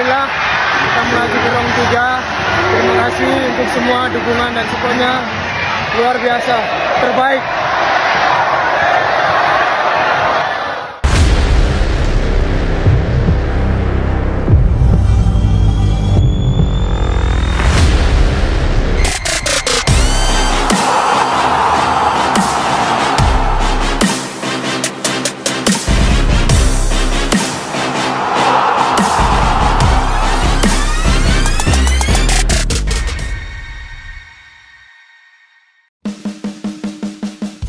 Alhamdulillah kita melaju ke round 3. Terima kasih untuk semua dukungan dan supportnya, luar biasa, terbaik.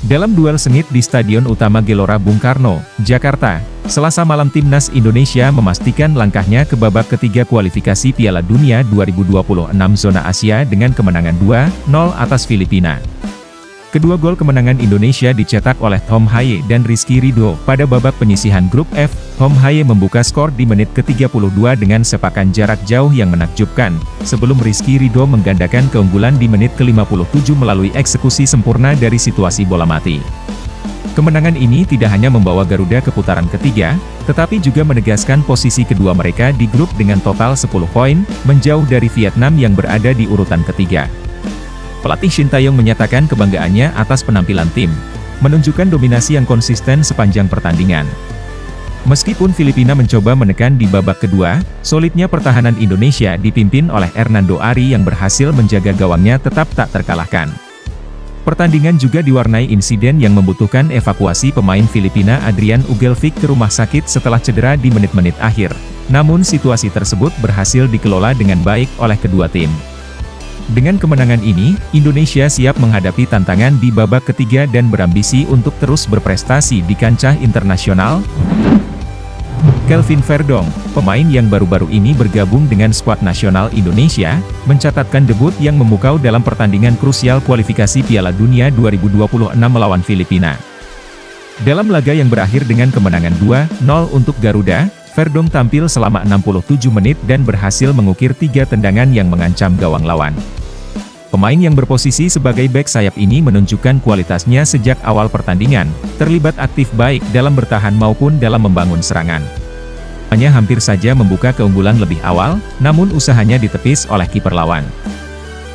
Dalam duel sengit di Stadion Utama Gelora Bung Karno, Jakarta, Selasa malam Timnas Indonesia memastikan langkahnya ke babak ketiga kualifikasi Piala Dunia 2026 zona Asia dengan kemenangan 2-0 atas Filipina. Kedua gol kemenangan Indonesia dicetak oleh Tom Haye dan Rizky Ridho pada babak penyisihan grup F. Tom Haye membuka skor di menit ke-32 dengan sepakan jarak jauh yang menakjubkan, sebelum Rizky Ridho menggandakan keunggulan di menit ke-57 melalui eksekusi sempurna dari situasi bola mati. Kemenangan ini tidak hanya membawa Garuda ke putaran ketiga, tetapi juga menegaskan posisi kedua mereka di grup dengan total 10 poin, menjauh dari Vietnam yang berada di urutan ketiga. Pelatih Shin Tae-yong menyatakan kebanggaannya atas penampilan tim, menunjukkan dominasi yang konsisten sepanjang pertandingan. Meskipun Filipina mencoba menekan di babak kedua, solidnya pertahanan Indonesia dipimpin oleh Hernando Ari yang berhasil menjaga gawangnya tetap tak terkalahkan. Pertandingan juga diwarnai insiden yang membutuhkan evakuasi pemain Filipina Adrian Ugelvic ke rumah sakit setelah cedera di menit-menit akhir. Namun situasi tersebut berhasil dikelola dengan baik oleh kedua tim. Dengan kemenangan ini, Indonesia siap menghadapi tantangan di babak ketiga dan berambisi untuk terus berprestasi di kancah internasional. Kelvin Verdong, pemain yang baru-baru ini bergabung dengan skuad nasional Indonesia, mencatatkan debut yang memukau dalam pertandingan krusial kualifikasi Piala Dunia 2026 melawan Filipina. Dalam laga yang berakhir dengan kemenangan 2-0 untuk Garuda, Verdong tampil selama 67 menit dan berhasil mengukir 3 tendangan yang mengancam gawang lawan. Pemain yang berposisi sebagai bek sayap ini menunjukkan kualitasnya sejak awal pertandingan, terlibat aktif baik dalam bertahan maupun dalam membangun serangan. Hanya hampir saja membuka keunggulan lebih awal, namun usahanya ditepis oleh kiper lawan.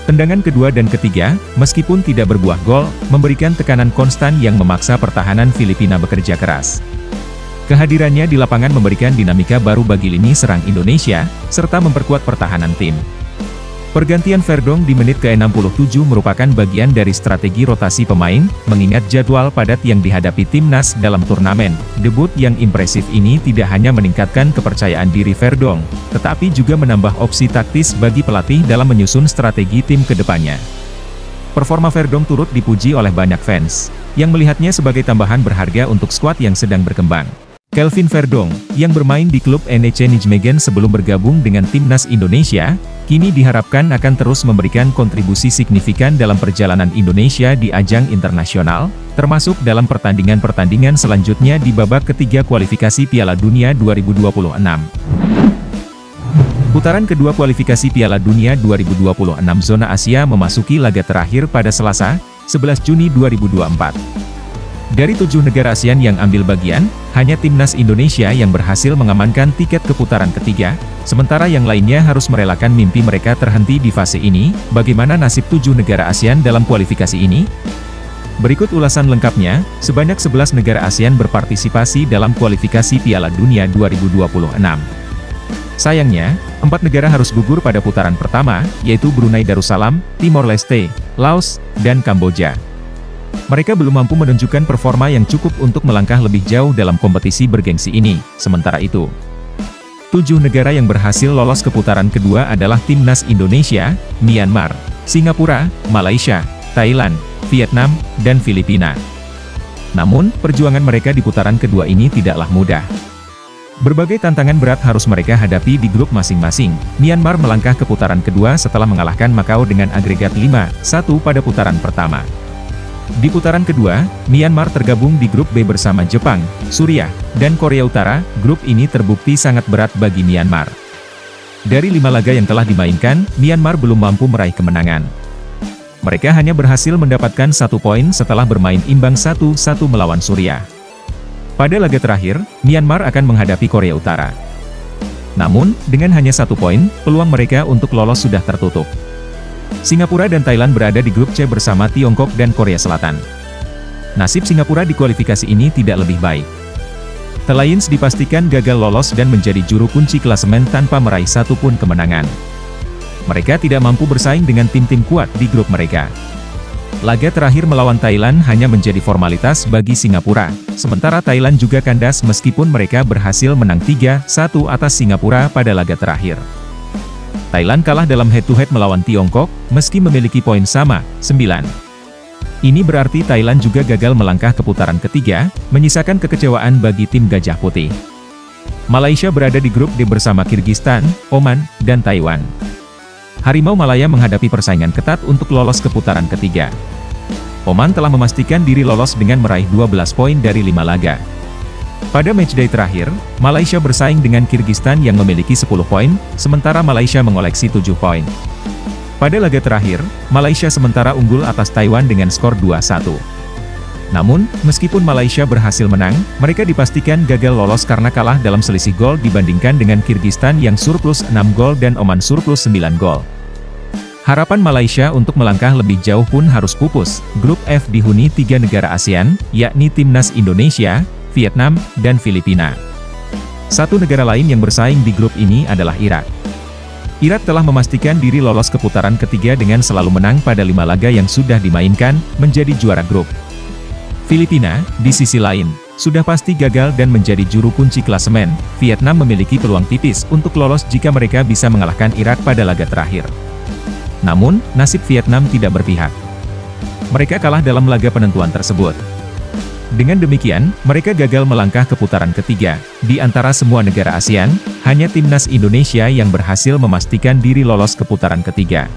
Tendangan kedua dan ketiga, meskipun tidak berbuah gol, memberikan tekanan konstan yang memaksa pertahanan Filipina bekerja keras. Kehadirannya di lapangan memberikan dinamika baru bagi lini serang Indonesia, serta memperkuat pertahanan tim. Pergantian Verdong di menit ke-67 merupakan bagian dari strategi rotasi pemain, mengingat jadwal padat yang dihadapi timnas dalam turnamen. Debut yang impresif ini tidak hanya meningkatkan kepercayaan diri Verdong, tetapi juga menambah opsi taktis bagi pelatih dalam menyusun strategi tim ke depannya. Performa Verdong turut dipuji oleh banyak fans, yang melihatnya sebagai tambahan berharga untuk skuad yang sedang berkembang. Kelvin Verdong, yang bermain di klub NEC Nijmegen sebelum bergabung dengan timnas Indonesia, kini diharapkan akan terus memberikan kontribusi signifikan dalam perjalanan Indonesia di ajang internasional, termasuk dalam pertandingan-pertandingan selanjutnya di babak ketiga kualifikasi Piala Dunia 2026. Putaran kedua kualifikasi Piala Dunia 2026 zona Asia memasuki laga terakhir pada Selasa, 11 Juni 2024. Dari 7 negara ASEAN yang ambil bagian, hanya timnas Indonesia yang berhasil mengamankan tiket ke putaran ketiga, sementara yang lainnya harus merelakan mimpi mereka terhenti di fase ini. Bagaimana nasib 7 negara ASEAN dalam kualifikasi ini? Berikut ulasan lengkapnya. Sebanyak 11 negara ASEAN berpartisipasi dalam kualifikasi Piala Dunia 2026. Sayangnya, 4 negara harus gugur pada putaran pertama, yaitu Brunei Darussalam, Timor Leste, Laos, dan Kamboja. Mereka belum mampu menunjukkan performa yang cukup untuk melangkah lebih jauh dalam kompetisi bergengsi ini. Sementara itu, 7 negara yang berhasil lolos ke putaran kedua adalah Timnas Indonesia, Myanmar, Singapura, Malaysia, Thailand, Vietnam, dan Filipina. Namun, perjuangan mereka di putaran kedua ini tidaklah mudah. Berbagai tantangan berat harus mereka hadapi di grup masing-masing. Myanmar melangkah ke putaran kedua setelah mengalahkan Makau dengan agregat 5-1 pada putaran pertama. Di putaran kedua, Myanmar tergabung di grup B bersama Jepang, Suriah, dan Korea Utara. Grup ini terbukti sangat berat bagi Myanmar. Dari 5 laga yang telah dimainkan, Myanmar belum mampu meraih kemenangan. Mereka hanya berhasil mendapatkan 1 poin setelah bermain imbang 1-1 melawan Suriah. Pada laga terakhir, Myanmar akan menghadapi Korea Utara. Namun, dengan hanya 1 poin, peluang mereka untuk lolos sudah tertutup. Singapura dan Thailand berada di grup C bersama Tiongkok dan Korea Selatan. Nasib Singapura di kualifikasi ini tidak lebih baik. The Lions dipastikan gagal lolos dan menjadi juru kunci klasemen tanpa meraih satu pun kemenangan. Mereka tidak mampu bersaing dengan tim-tim kuat di grup mereka. Laga terakhir melawan Thailand hanya menjadi formalitas bagi Singapura, sementara Thailand juga kandas meskipun mereka berhasil menang 3-1 atas Singapura pada laga terakhir. Thailand kalah dalam head-to-head melawan Tiongkok, meski memiliki poin sama, 9. Ini berarti Thailand juga gagal melangkah ke putaran ketiga, menyisakan kekecewaan bagi tim Gajah Putih. Malaysia berada di grup D bersama Kirgistan, Oman, dan Taiwan. Harimau Malaya menghadapi persaingan ketat untuk lolos ke putaran ketiga. Oman telah memastikan diri lolos dengan meraih 12 poin dari 5 laga. Pada matchday terakhir, Malaysia bersaing dengan Kirgistan yang memiliki 10 poin, sementara Malaysia mengoleksi 7 poin. Pada laga terakhir, Malaysia sementara unggul atas Taiwan dengan skor 2-1. Namun, meskipun Malaysia berhasil menang, mereka dipastikan gagal lolos karena kalah dalam selisih gol dibandingkan dengan Kirgistan yang surplus 6 gol dan Oman surplus 9 gol. Harapan Malaysia untuk melangkah lebih jauh pun harus pupus. Grup F dihuni 3 negara ASEAN, yakni Timnas Indonesia, Vietnam, dan Filipina. Satu negara lain yang bersaing di grup ini adalah Irak. Irak telah memastikan diri lolos ke putaran ketiga dengan selalu menang pada 5 laga yang sudah dimainkan, menjadi juara grup. Filipina, di sisi lain, sudah pasti gagal dan menjadi juru kunci klasemen. Vietnam memiliki peluang tipis untuk lolos jika mereka bisa mengalahkan Irak pada laga terakhir. Namun, nasib Vietnam tidak berpihak. Mereka kalah dalam laga penentuan tersebut. Dengan demikian, mereka gagal melangkah ke putaran ketiga. Di antara semua negara ASEAN, hanya Timnas Indonesia yang berhasil memastikan diri lolos ke putaran ketiga.